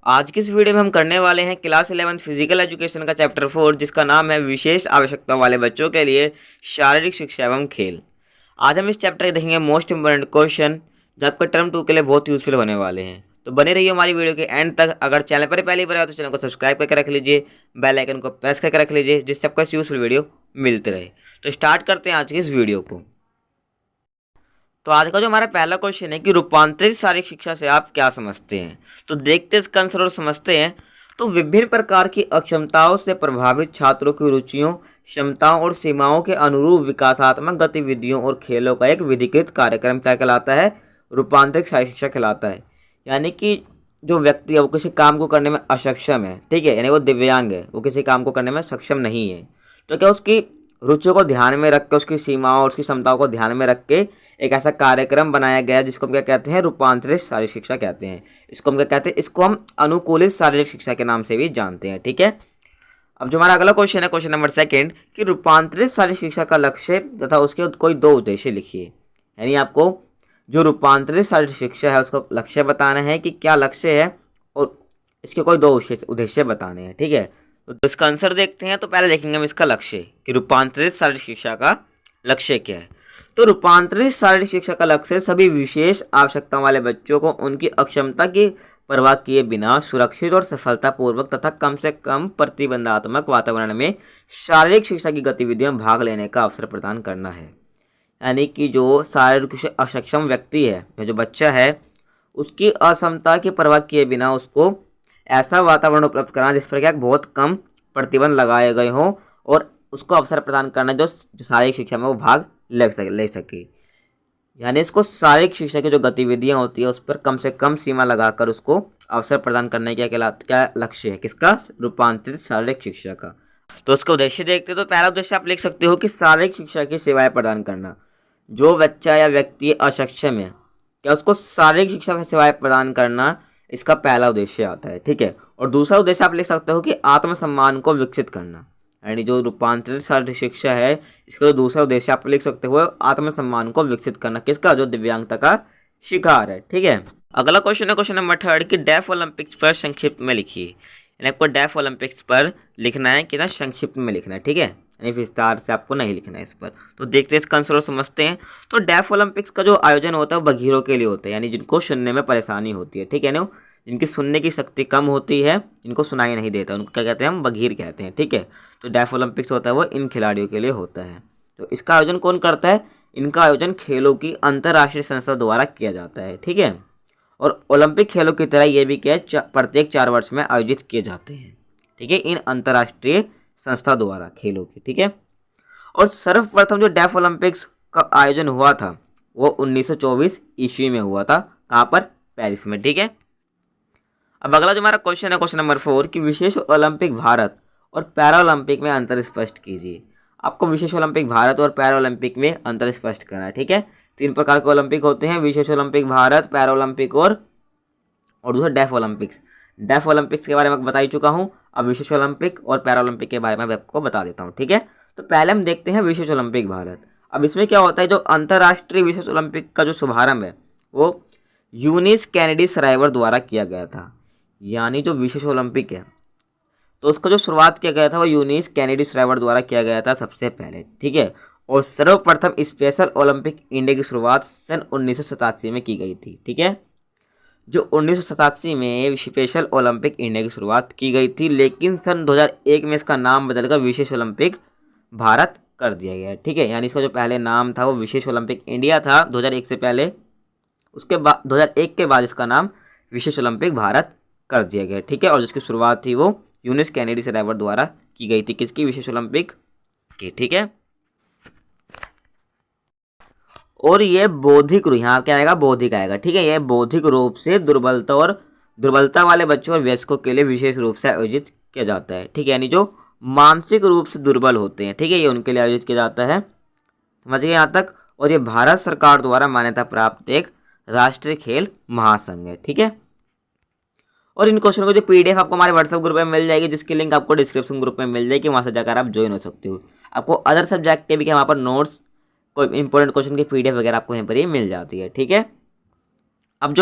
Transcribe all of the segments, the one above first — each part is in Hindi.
आज की इस वीडियो में हम करने वाले हैं क्लास 11 फिजिकल एजुकेशन का चैप्टर 4 जिसका नाम है विशेष आवश्यकता वाले बच्चों के लिए शारीरिक शिक्षा एवं खेल। आज हम इस चैप्टर के देखेंगे मोस्ट इंपोर्टेंट क्वेश्चन जो आपके टर्म 2 के लिए बहुत यूजफुल होने वाले हैं। तो बने रहिए हमारी वीडियो के एंड तक। अगर चैनल पर पहली बार आए तो चैनल को सब्सक्राइब करके रख लीजिए, बेल आइकन को प्रेस करके रख लीजिए जिससे आपको यूजफुल वीडियो मिलते रहे। तो स्टार्ट करते हैं आज की इस वीडियो को। तो आज का जो हमारा पहला क्वेश्चन है कि रूपांतरित शारीरिक शिक्षा से आप क्या समझते हैं। तो देखते हैं इसका आंसर और समझते हैं। तो विभिन्न प्रकार की अक्षमताओं से प्रभावित छात्रों की रुचियों, क्षमताओं और सीमाओं के अनुरूप विकासात्मक गतिविधियों और खेलों का एक विधिकृत कार्यक्रम क्या कहलाता है? रूपांतरित शारीरिक शिक्षा कहलाता है। यानी कि जो व्यक्ति है वो किसी काम को करने में असक्षम है, ठीक है, यानी वो दिव्यांग है, वो किसी काम को करने में सक्षम नहीं है, तो क्या उसकी रुचियों को ध्यान में रख के, उसकी सीमाओं और उसकी क्षमताओं को ध्यान में रख के एक ऐसा कार्यक्रम बनाया गया जिसको हम क्या कहते हैं? रूपांतरित शारीरिक शिक्षा कहते हैं। इसको हम क्या कहते हैं? इसको हम अनुकूलित शारीरिक शिक्षा के नाम से भी जानते हैं, ठीक है। अब जो हमारा अगला क्वेश्चन है, क्वेश्चन नंबर 2 कि रूपांतरित शारीरिक शिक्षा का लक्ष्य तथा उसके कोई 2 उद्देश्य लिखिए। यानी आपको जो रूपांतरित शारीरिक शिक्षा है उसका लक्ष्य बताना है कि क्या लक्ष्य है और इसके कोई 2 उद्देश्य बताने हैं, ठीक है। तो इसका आंसर देखते हैं। तो पहले देखेंगे हम इसका लक्ष्य कि रूपांतरित शारीरिक शिक्षा का लक्ष्य क्या है। तो रूपांतरित शारीरिक शिक्षा का लक्ष्य सभी विशेष आवश्यकताओं वाले बच्चों को उनकी अक्षमता की परवाह किए बिना सुरक्षित और सफलतापूर्वक तथा कम से कम प्रतिबंधात्मक वातावरण में शारीरिक शिक्षा की गतिविधियों में भाग लेने का अवसर प्रदान करना है। यानी कि जो शारीरिक रूप से अक्षम व्यक्ति है या जो बच्चा है, उसकी अक्षमता की परवाह किए बिना उसको ऐसा वातावरण उपलब्ध कराना जिस पर क्या बहुत कम प्रतिबंध लगाए गए हों और उसको अवसर प्रदान करना जो शारीरिक शिक्षा में वो भाग ले सके। यानी इसको शारीरिक शिक्षा की जो गतिविधियां होती है उस पर कम से कम सीमा लगाकर उसको अवसर प्रदान करने का क्या लक्ष्य है? किसका? रूपांतरित शारीरिक शिक्षा का। तो उसका उद्देश्य देखते हैं। तो पहला उद्देश्य आप लिख सकते हो कि शारीरिक शिक्षा की सेवाएं प्रदान करना। जो बच्चा या व्यक्ति अक्षम है, क्या उसको शारीरिक शिक्षा की सेवाएं प्रदान करना इसका पहला उद्देश्य आता है, ठीक है। और दूसरा उद्देश्य आप लिख सकते हो कि आत्मसम्मान को विकसित करना। यानी जो रूपांतरित शारीरिक शिक्षा है इसका जो दूसरा उद्देश्य आप लिख सकते हो आत्मसम्मान को विकसित करना। किसका? जो दिव्यांगता का शिकार है, ठीक है। अगला क्वेश्चन है क्वेश्चन नंबर 3 कि डेफ ओलंपिक्स पर संक्षिप्त में लिखिए। यानी आपको डेफ ओलंपिक्स पर लिखना है, कितना संक्षिप्त में लिखना है, ठीक है, यानी विस्तार से आपको नहीं लिखना है इस पर। तो देखते हैं इसका आंसर और समझते हैं। तो डेफ ओलंपिक्स का जो आयोजन होता है वो बधिरों के लिए होता है, यानी जिनको सुनने में परेशानी होती है, ठीक है ना, जिनकी सुनने की शक्ति कम होती है, जिनको सुनाई नहीं देता, उनको क्या कहते हैं? हम बधिर कहते हैं, ठीक है। तो डेफ ओलंपिक्स होता है वो इन खिलाड़ियों के लिए होता है। तो इसका आयोजन कौन करता है? इनका आयोजन खेलों की अंतर्राष्ट्रीय संस्था द्वारा किया जाता है, ठीक है। और ओलंपिक खेलों की तरह ये भी क्या है? प्रत्येक 4 वर्ष में आयोजित किए जाते हैं, ठीक है, इन अंतर्राष्ट्रीय संस्था द्वारा खेलों की, ठीक है। और सर्वप्रथम जो डेफ ओलंपिक्स का आयोजन हुआ था वो 1924 ईस्वी में हुआ था। कहाँ पर? पेरिस में, ठीक है। अब अगला जो हमारा क्वेश्चन है क्वेश्चन नंबर 4 कि विशेष ओलंपिक भारत और पैरा ओलंपिक में अंतर स्पष्ट कीजिए। आपको विशेष ओलंपिक भारत और पैरा ओलंपिक में अंतर स्पष्ट करना है, ठीक है। 3 प्रकार के ओलंपिक होते हैं, विशेष ओलंपिक भारत, पैरा ओलंपिक और दूसरा डेफ ओलंपिक्स। डेफ ओलंपिक्स के बारे में बता ही चुका हूँ। अब विशेष ओलंपिक और पैरा ओलंपिक के बारे में आपको बता देता हूँ, ठीक है। तो पहले हम देखते हैं विशेष ओलंपिक भारत। अब इसमें क्या होता है? जो अंतर्राष्ट्रीय विशेष ओलंपिक का जो शुभारंभ है वो यूनिस कैनेडी सराइवर द्वारा किया गया था। यानी जो विशेष ओलंपिक है तो उसका जो शुरुआत किया गया था वो यूनिस कैनेडी सराइवर द्वारा किया गया था सबसे पहले, ठीक है। और सर्वप्रथम स्पेशल ओलंपिक इंडिया की शुरुआत सन 1987 में की गई थी, ठीक है। जो 1987 में स्पेशल ओलंपिक इंडिया की शुरुआत की गई थी, लेकिन सन 2001 में इसका नाम बदलकर विशेष ओलंपिक भारत कर दिया गया है, ठीक है। यानी इसका जो पहले नाम था वो विशेष ओलंपिक इंडिया था 2001 से पहले, उसके बाद 2001 के बाद इसका नाम विशेष ओलंपिक भारत कर दिया गया, ठीक है। और जिसकी शुरुआत थी वो यूनिस कैनेडी सराइवर द्वारा की गई थी, किसकी? विशेष ओलंपिक की, ठीक है। और ये बौद्धिक, यहाँ क्या आएगा? बौद्धिक आएगा, ठीक है। ये बौद्धिक रूप से दुर्बलता वाले बच्चों और वयस्कों के लिए विशेष रूप से आयोजित किया जाता है, ठीक है। यानी जो मानसिक रूप से दुर्बल होते हैं, ठीक है, ये उनके लिए आयोजित किया जाता है। समझ गए यहाँ तक? और ये भारत सरकार द्वारा मान्यता प्राप्त एक राष्ट्रीय खेल महासंघ है, ठीक है। और इन क्वेश्चन को जो पीडीएफ आपको हमारे व्हाट्सएप ग्रुप में मिल जाएगी, जिसकी लिंक आपको डिस्क्रिप्शन ग्रुप में मिल जाएगी, वहाँ से जाकर आप ज्वाइन हो सकते हो। आपको अदर सब्जेक्ट के भी वहाँ पर नोट्स, कोई इंपॉर्टेंट क्वेश्चन की पीडीएफ वगैरह आपको यहाँ पर ही मिल जाती है, ठीक है। अब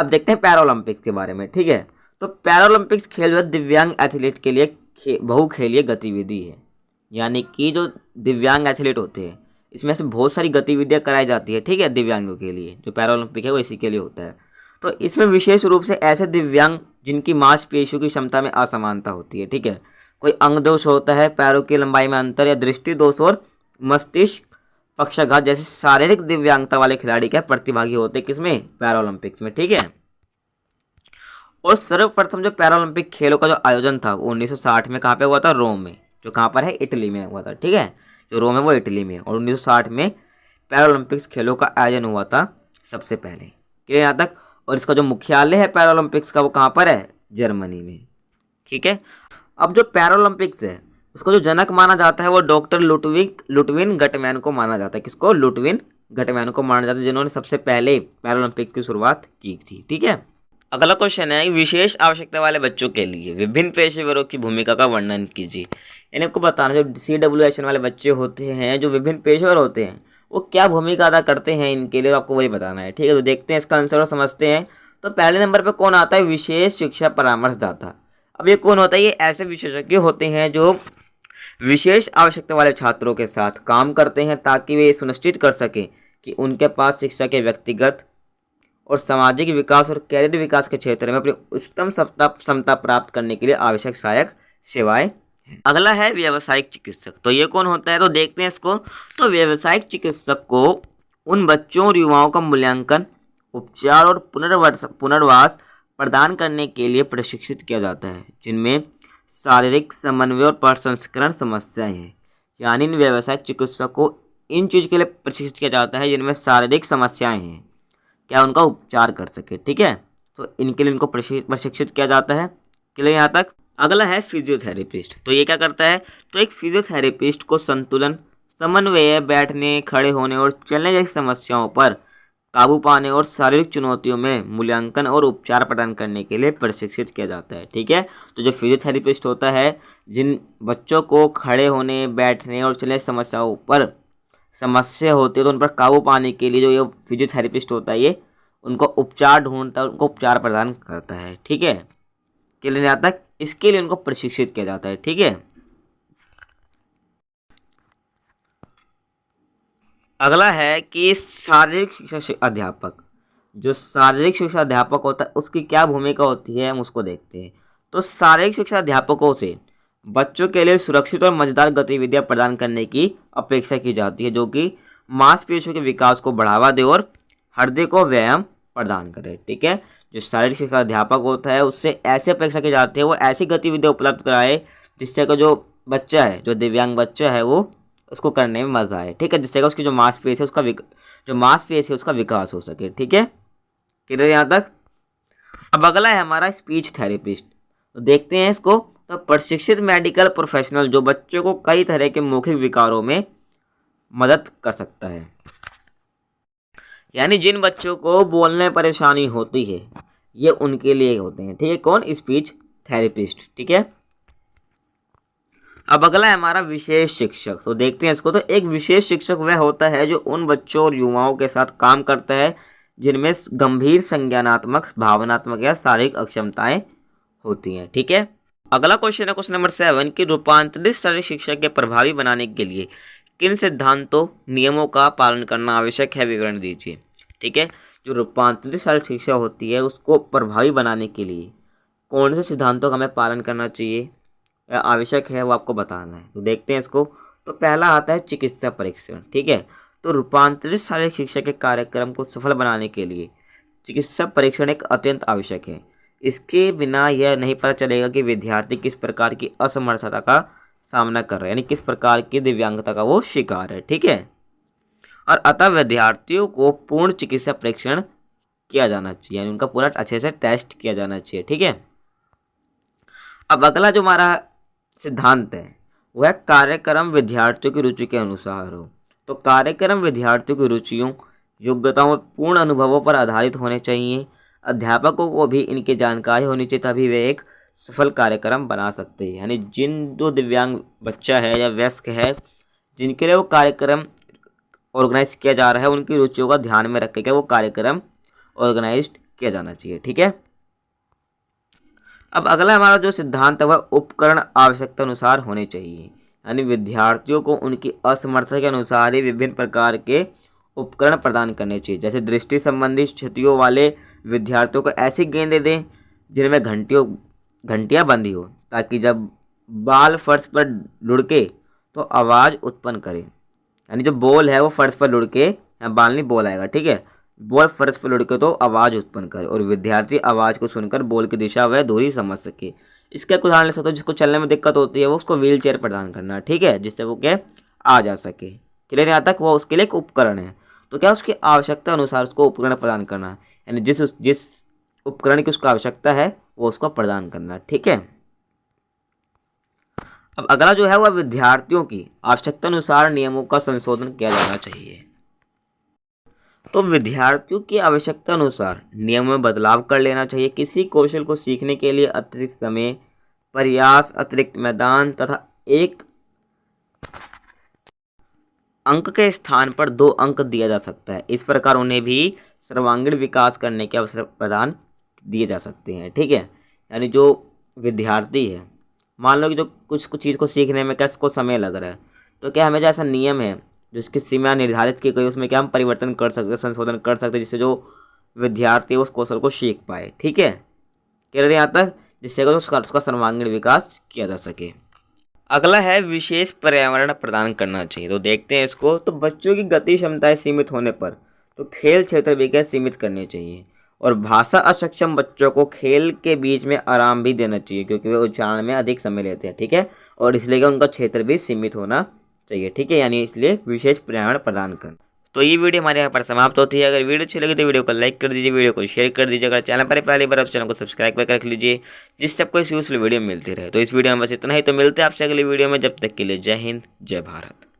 देखते हैं पैरा ओलंपिक्स के बारे में, ठीक है। तो पैरालंपिक्स खेल वह दिव्यांग एथलीट के लिए बहुखेलीय गतिविधि है, यानी कि जो दिव्यांग एथलीट होते हैं इसमें से बहुत सारी गतिविधियां कराई जाती है, ठीक है। दिव्यांगों के लिए जो पैरालंपिक है वो इसी के लिए होता है। तो इसमें विशेष रूप से ऐसे दिव्यांग जिनकी मांसपेशियों की क्षमता में असमानता होती है, ठीक है, कोई अंग दोष होता है, पैरों की लंबाई में अंतर या दृष्टि दोष और मस्तिष्क पक्षाघात जैसे शारीरिक दिव्यांगता वाले खिलाड़ी क्या प्रतिभागी होते हैं किसमें, पैरालंपिक्स में, ठीक है। और सर्वप्रथम जो पैरालंपिक खेलों का जो आयोजन था वो 1960 में कहाँ पे हुआ था, रोम में, जो कहाँ पर है, इटली में हुआ था, ठीक है। जो रोम है वो इटली में, और 1960 में पैरालंपिक्स खेलों का आयोजन हुआ था सबसे पहले, ठीक है यहाँ तक। और इसका जो मुख्यालय है पैरालंपिक्स का वो कहाँ पर है, जर्मनी में, ठीक है। अब जो पैरालंपिक्स है उसको जो जनक माना जाता है वो डॉक्टर लुटविन गटमैन को माना जाता है। किसको, लुटविन गटमैन को माना जाता है, जिन्होंने सबसे पहले पैरालंपिक्स की शुरुआत की थी, ठीक है। अगला क्वेश्चन है, विशेष आवश्यकता वाले बच्चों के लिए विभिन्न पेशेवरों की भूमिका का वर्णन कीजिए। यानी आपको बताना, जो CWSN वाले बच्चे होते हैं, जो विभिन्न पेशेवर होते हैं, वो क्या भूमिका अदा करते हैं इनके लिए, आपको वही बताना है, ठीक है। तो देखते हैं इसका आंसर और समझते हैं। तो पहले नंबर पर कौन आता है, विशेष शिक्षा परामर्शदाता। अब ये कौन होता है, ये ऐसे विशेषज्ञ होते हैं जो विशेष आवश्यकता वाले छात्रों के साथ काम करते हैं ताकि वे सुनिश्चित कर सकें कि उनके पास शिक्षा के व्यक्तिगत और सामाजिक विकास और कैरियर विकास के क्षेत्र में अपनी उच्चतम क्षमता प्राप्त करने के लिए आवश्यक सहायक सेवाएं हैं। अगला है व्यावसायिक चिकित्सक। तो ये कौन होता है, तो देखते हैं इसको। तो व्यावसायिक चिकित्सक को उन बच्चों और युवाओं का मूल्यांकन, उपचार और पुनर्वास प्रदान करने के लिए प्रशिक्षित किया जाता है जिनमें शारीरिक समन्वय और प्रसंस्करण समस्याएं हैं। यानी इन व्यावसायिक चिकित्सक को इन चीज़ के लिए प्रशिक्षित किया जाता है जिनमें शारीरिक समस्याएं हैं, क्या उनका उपचार कर सके, ठीक है। तो इनके लिए इनको प्रशिक्षित किया जाता है। क्लियर यहाँ तक। अगला है फिजियोथेरेपिस्ट। तो ये क्या करता है, तो एक फिजियोथेरेपिस्ट को संतुलन, समन्वय, बैठने, खड़े होने और चलने जैसी समस्याओं पर काबू पाने और शारीरिक चुनौतियों में मूल्यांकन और उपचार प्रदान करने के लिए प्रशिक्षित किया जाता है, ठीक है। तो जो फिजियोथेरेपिस्ट होता है, जिन बच्चों को खड़े होने, बैठने और चलने समस्याओं पर समस्या होती है तो उन पर काबू पाने के लिए जो ये फिजियोथेरेपिस्ट होता है ये उनको उपचार ढूंढता है, उनको उपचार प्रदान करता है, ठीक है। के लिए यहाँ तक इसके लिए उनको प्रशिक्षित किया जाता है, ठीक है। अगला है कि शारीरिक शिक्षा अध्यापक। जो शारीरिक शिक्षा अध्यापक होता है उसकी क्या भूमिका होती है, हम उसको देखते हैं। तो शारीरिक शिक्षा अध्यापकों से बच्चों के लिए सुरक्षित और मजेदार गतिविधियां प्रदान करने की अपेक्षा की जाती है जो कि मांसपेशियों के विकास को बढ़ावा दे और हृदय को व्यायाम प्रदान करे, ठीक है। जो शारीरिक शिक्षा अध्यापक होता है उससे ऐसी अपेक्षा की जाती है वो ऐसी गतिविधियां उपलब्ध कराए जिससे कि जो बच्चा है, जो दिव्यांग बच्चा है, वो उसको करने में मजा आए, ठीक है, जिससे कि उसकी जो मांसपेशी है उसका विकास हो सके, ठीक है। क्लियर यहाँ तक। अब अगला है हमारा स्पीच थेरेपिस्ट। तो देखते हैं इसको। तो प्रशिक्षित मेडिकल प्रोफेशनल जो बच्चों को कई तरह के मौखिक विकारों में मदद कर सकता है, यानी जिन बच्चों को बोलने में परेशानी होती है ये उनके लिए होते हैं, ठीक है। कौन, स्पीच थेरेपिस्ट, ठीक है। अब अगला है हमारा विशेष शिक्षक। तो देखते हैं इसको। तो एक विशेष शिक्षक वह होता है जो उन बच्चों और युवाओं के साथ काम करता है जिनमें गंभीर संज्ञानात्मक, भावनात्मक या शारीरिक अक्षमताएं होती हैं, ठीक है। अगला क्वेश्चन है क्वेश्चन नंबर 7 कि रूपांतरित शारीरिक शिक्षा के प्रभावी बनाने के लिए किन सिद्धांतों, नियमों का पालन करना आवश्यक है, विवरण दीजिए, ठीक है। जो रूपांतरित शारीरिक शिक्षा होती है उसको प्रभावी बनाने के लिए कौन से सिद्धांतों का हमें पालन करना चाहिए, आवश्यक है, वो आपको बताना है। तो देखते हैं इसको। तो पहला आता है चिकित्सा परीक्षण, ठीक है। तो रूपांतरित शारीरिक शिक्षा के कार्यक्रम को सफल बनाने के लिए चिकित्सा परीक्षण एक अत्यंत आवश्यक है। इसके बिना यह नहीं पता चलेगा कि विद्यार्थी किस प्रकार की असमर्थता का सामना कर रहा है, यानी किस प्रकार की दिव्यांगता का वो शिकार है, ठीक है। और अतः विद्यार्थियों को पूर्ण चिकित्सा परीक्षण किया जाना चाहिए, यानी उनका पूरा अच्छे से टेस्ट किया जाना चाहिए, ठीक है। अब अगला जो हमारा सिद्धांत है वह कार्यक्रम विद्यार्थियों की रुचि के अनुसार हो। तो कार्यक्रम विद्यार्थियों की रुचियों, योग्यताओं और पूर्ण अनुभवों पर आधारित होने चाहिए। अध्यापकों को भी इनकी जानकारी होनी चाहिए तभी वे एक सफल कार्यक्रम बना सकते हैं, यानी जिन जो दिव्यांग बच्चा है या वयस्क है जिनके लिए वो कार्यक्रम ऑर्गेनाइज किया जा रहा है उनकी रुचियों का ध्यान में रख के वो कार्यक्रम ऑर्गेनाइज किया जाना चाहिए, ठीक है। अब अगला हमारा जो सिद्धांत है वह उपकरण आवश्यकता अनुसार होने चाहिए, यानी विद्यार्थियों को उनकी असमर्थता के अनुसार ही विभिन्न प्रकार के उपकरण प्रदान करने चाहिए। जैसे दृष्टि संबंधी क्षतियों वाले विद्यार्थियों को ऐसी गेंदें दें जिनमें घंटियां बंधी हो, ताकि जब बाल फर्श पर लुढ़के तो आवाज़ उत्पन्न करे। यानी जो बॉल है वो फर्श पर लुढ़के, या बाल नहीं बॉल आएगा, ठीक है, बॉल फर्श पर लुढ़के तो आवाज़ उत्पन्न करे और विद्यार्थी आवाज़ को सुनकर बॉल की दिशा व दूरी समझ सके। इसका एक उदाहरण ले सकते हो, जिसको चलने में दिक्कत होती है वो उसको व्हील चेयर प्रदान करना, ठीक है, जिससे वो क्या आ जा सके। क्लियर यहाँ तक? वो उसके लिए एक उपकरण है। तो क्या उसकी आवश्यकता अनुसार उसको उपकरण प्रदान करना, यानी जिस उपकरण की उसको आवश्यकता है वो उसको प्रदान करना, ठीक है। अब अगला जो है वह विद्यार्थियों की आवश्यकता अनुसार नियमों का संशोधन किया जाना चाहिए। तो विद्यार्थियों की आवश्यकता अनुसार नियमों में बदलाव कर लेना चाहिए। किसी कौशल को सीखने के लिए अतिरिक्त समय, प्रयास, अतिरिक्त मैदान तथा 1 अंक के स्थान पर 2 अंक दिया जा सकता है। इस प्रकार उन्हें भी सर्वांगीण विकास करने के अवसर प्रदान दिए जा सकते हैं, ठीक है। यानी जो विद्यार्थी है, मान लो कि जो कुछ चीज़ को सीखने में किसको समय लग रहा है, तो क्या हमें जैसा नियम है जो इसकी सीमा निर्धारित की गई उसमें क्या हम परिवर्तन कर सकते हैं, संशोधन कर सकते हैं, जिससे जो विद्यार्थी उस कौशल को सीख पाए, ठीक है। कह रहे यहाँ तक, जिससे उसका सर्वांगीण विकास किया जा सके। अगला है विशेष पर्यावरण प्रदान करना चाहिए। तो देखते हैं इसको। तो बच्चों की गति क्षमताएं सीमित होने पर तो खेल क्षेत्र भी क्या सीमित करने चाहिए, और भाषा अक्षम बच्चों को खेल के बीच में आराम भी देना चाहिए, क्योंकि वे उच्चारण में अधिक समय लेते हैं, ठीक है, और इसलिए कि उनका क्षेत्र भी सीमित होना चाहिए, ठीक है, यानी इसलिए विशेष पर्यावरण प्रदान करना। तो ये वीडियो हमारे यहाँ पर समाप्त होती है। अगर वीडियो अच्छी लगी तो वीडियो को लाइक कर दीजिए, वीडियो को शेयर कर दीजिए। अगर चैनल पर पहली बार तो चैनल को सब्सक्राइब करके रख लीजिए, जिससे आपको यूजफुल वीडियो मिलती रहे। तो इस वीडियो में बस इतना ही। तो मिलते हैं आपसे अगली वीडियो में। जब तक के लिए जय हिंद, जय भारत।